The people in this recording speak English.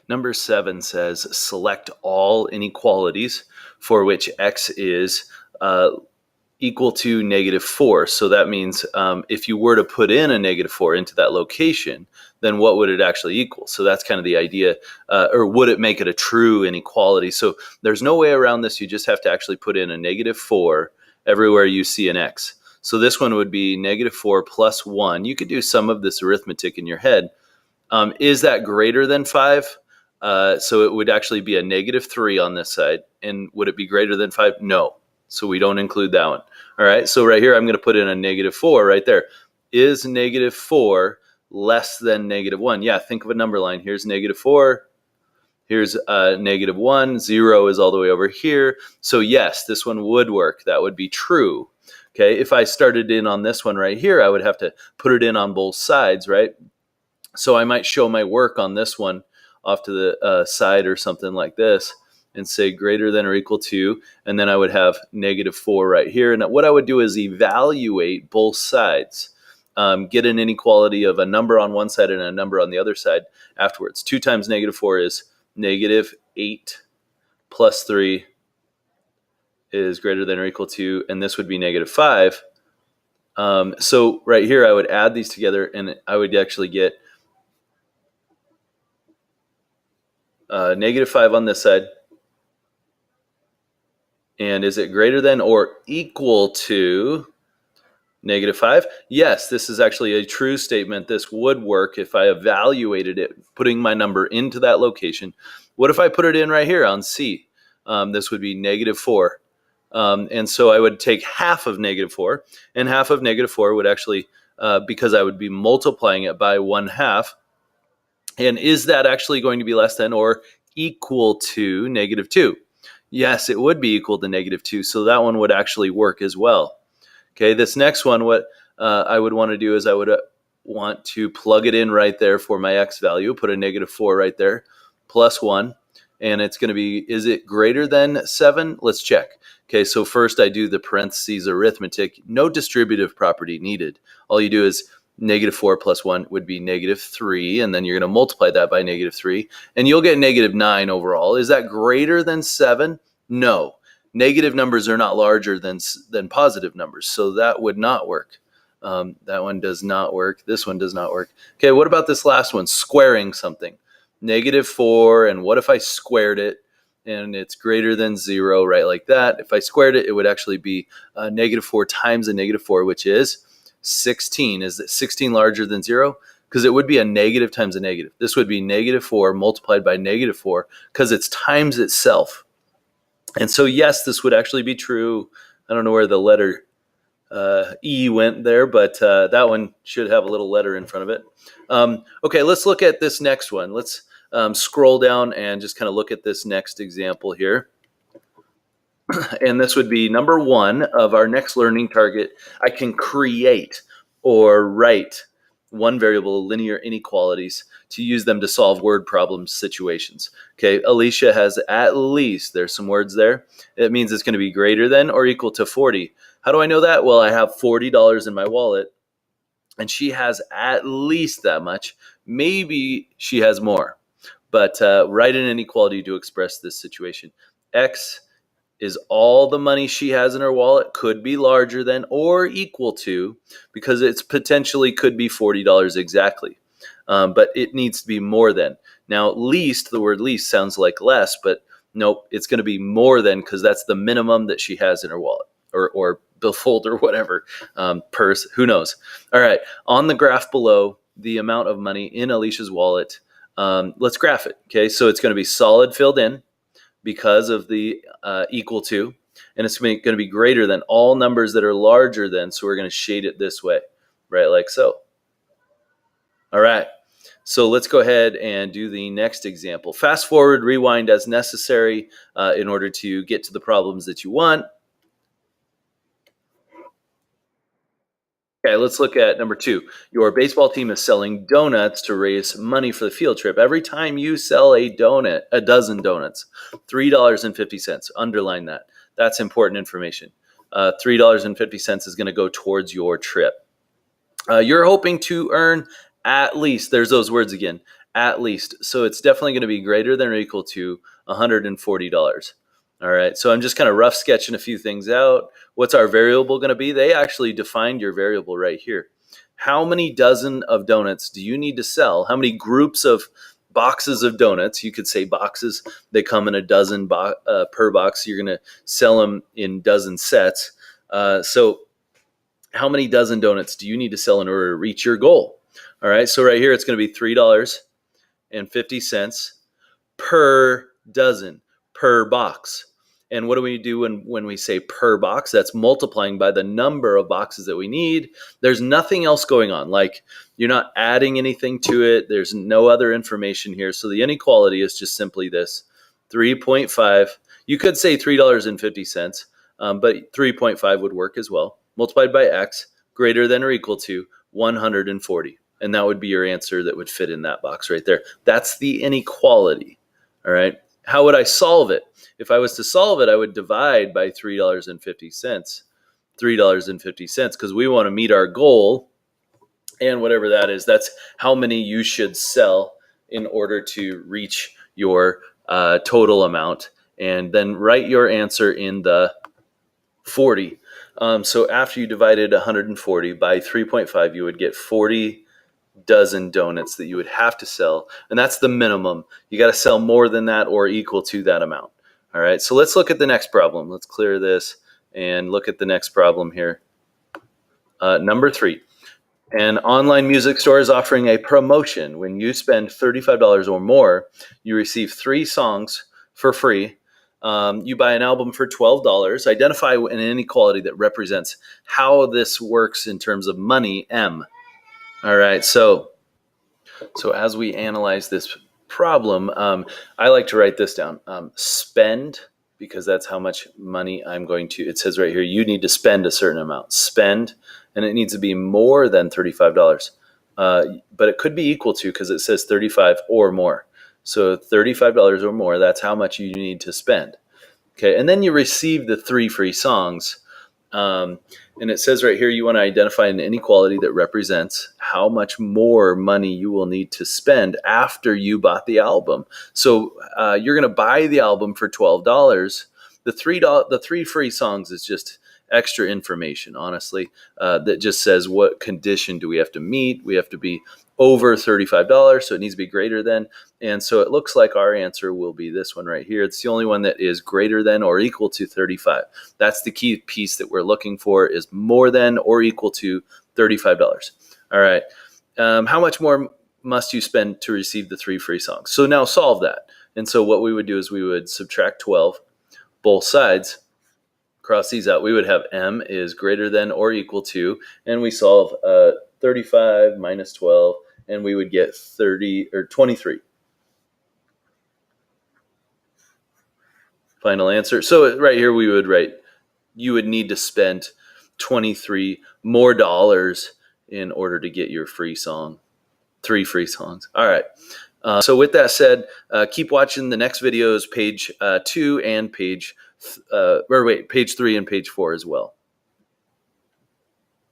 Number 7 says select all inequalities for which x is equal to -4. So that means if you were to put in a -4 into that location, then what would it actually equal? So that's kind of the idea, or would it make it a true inequality? So there's no way around this. You just have to actually put in a -4 everywhere you see an x. So this one would be -4 plus 1. You could do some of this arithmetic in your head. Is that greater than 5? So it would actually be a -3 on this side. And would it be greater than 5? No. So we don't include that one. All right. So right here, I'm going to put in a -4 right there. Is -4 less than -1? Yeah, think of a number line. Here's -4. Here's -1. 0 is all the way over here. So yes, this one would work. That would be true. Okay. If I started in on this one right here, I would have to put it in on both sides, right? So I might show my work on this one off to the side or something like this and say greater than or equal to, and then I would have -4 right here. And what I would do is evaluate both sides, get an inequality of a number on one side and a number on the other side afterwards. 2 times -4 is -8 plus 3 is greater than or equal to, and this would be -5. So right here, I would add these together, and I would actually get -5 on this side. And is it greater than or equal to -5? Yes, this is actually a true statement. This would work if I evaluated it, putting my number into that location. What if I put it in right here on C? This would be -4. And so I would take half of -4, and half of -4 would actually, because I would be multiplying it by 1/2. And is that actually going to be less than or equal to -2? Yes, it would be equal to -2. So that one would actually work as well. Okay, this next one, what I would want to do is I would want to plug it in right there for my x value, put a -4 right there, plus 1. And it's going to be, is it greater than 7? Let's check. Okay, so first I do the parentheses arithmetic. No distributive property needed. All you do is -4 plus 1 would be -3, and then you're going to multiply that by -3, and you'll get -9 overall. Is that greater than 7? No. Negative numbers are not larger than positive numbers, so that would not work. That one does not work. This one does not work. Okay, what about this last one, squaring something? -4, and what if I squared it, and it's greater than 0, right, like that? If I squared it, it would actually be -4 times a -4, which is 16. Is it 16 larger than 0? Because it would be a negative times a negative. This would be -4 multiplied by -4 because it's times itself. And so, yes, this would actually be true. I don't know where the letter E went there, but that one should have a little letter in front of it. Okay, let's look at this next one. Let's scroll down and just kind of look at this next example here. And this would be number 1 of our next learning target. I can create or write one variable linear inequalities to use them to solve word problem situations. Okay, Alicia has at least, there's some words there. It means it's going to be greater than or equal to 40. How do I know that? Well, I have $40 in my wallet, and she has at least that much. Maybe she has more. But write an inequality to express this situation. X is all the money she has in her wallet, could be larger than or equal to, because it's potentially could be $40 exactly. But it needs to be more than. Now, least, the word least sounds like less, but nope, it's going to be more than, because that's the minimum that she has in her wallet, or billfold or whatever, purse, who knows. All right, on the graph below, the amount of money in Alicia's wallet, let's graph it. Okay, so it's going to be solid filled in because of the equal to, and it's going to be greater than all numbers that are larger than, so we're going to shade it this way, right, like so. All right, so let's go ahead and do the next example. Fast forward, rewind as necessary in order to get to the problems that you want. Okay, let's look at number 2. Your baseball team is selling donuts to raise money for the field trip. Every time you sell a dozen donuts, $3.50. Underline that. That's important information. $3.50 is going to go towards your trip. You're hoping to earn at least, there's those words again, at least. So it's definitely going to be greater than or equal to $140. All right, so I'm just kind of rough sketching a few things out. What's our variable going to be? They actually defined your variable right here. How many dozen of donuts do you need to sell? How many groups of boxes of donuts? You could say boxes. They come in a dozen per box. You're going to sell them in dozen sets. So how many dozen donuts do you need to sell in order to reach your goal? All right, so right here it's going to be $3.50 per dozen, per box. And what do we do when we say per box? That's multiplying by the number of boxes that we need. There's nothing else going on. Like, you're not adding anything to it. There's no other information here. So the inequality is just simply this, 3.5. You could say $3.50, but 3.5 would work as well. Multiplied by x greater than or equal to 140. And that would be your answer that would fit in that box right there. That's the inequality. All right. How would I solve it? If I was to solve it, I would divide by $3.50. $3.50, because we want to meet our goal. And whatever that is, that's how many you should sell in order to reach your total amount. And then write your answer in the 40. So after you divided 140 by 3.5, you would get 40 dozen donuts that you would have to sell. And that's the minimum. You got to sell more than that or equal to that amount. All right, so let's look at the next problem. Let's clear this and look at the next problem here. Number 3. An online music store is offering a promotion. When you spend $35 or more, you receive 3 songs for free. You buy an album for $12. Identify an inequality that represents how this works in terms of money, M. All right, so as we analyze this problem, I like to write this down. Spend, because that's how much money I'm going to, it says right here, you need to spend a certain amount. Spend, and it needs to be more than $35. But it could be equal to, because it says 35 or more. So $35 or more, that's how much you need to spend. Okay, and then you receive the 3 free songs. And it says right here, you want to identify an inequality that represents how much more money you will need to spend after you bought the album. So you're going to buy the album for $12. The 3 free songs is just extra information, honestly, that just says what condition do we have to meet. We have to be over $35, so it needs to be greater than. And so it looks like our answer will be this one right here. It's the only one that is greater than or equal to 35. That's the key piece that we're looking for, is more than or equal to $35. All right. How much more must you spend to receive the 3 free songs? So now solve that. And so what we would do is we would subtract 12, both sides, cross these out. We would have M is greater than or equal to, and we solve 35 minus 12, and we would get 23. Final answer. So right here we would write, you would need to spend $23 more in order to get your free song, 3 free songs. All right. So with that said, keep watching the next videos, page 2 and page 3 and page 4 as well.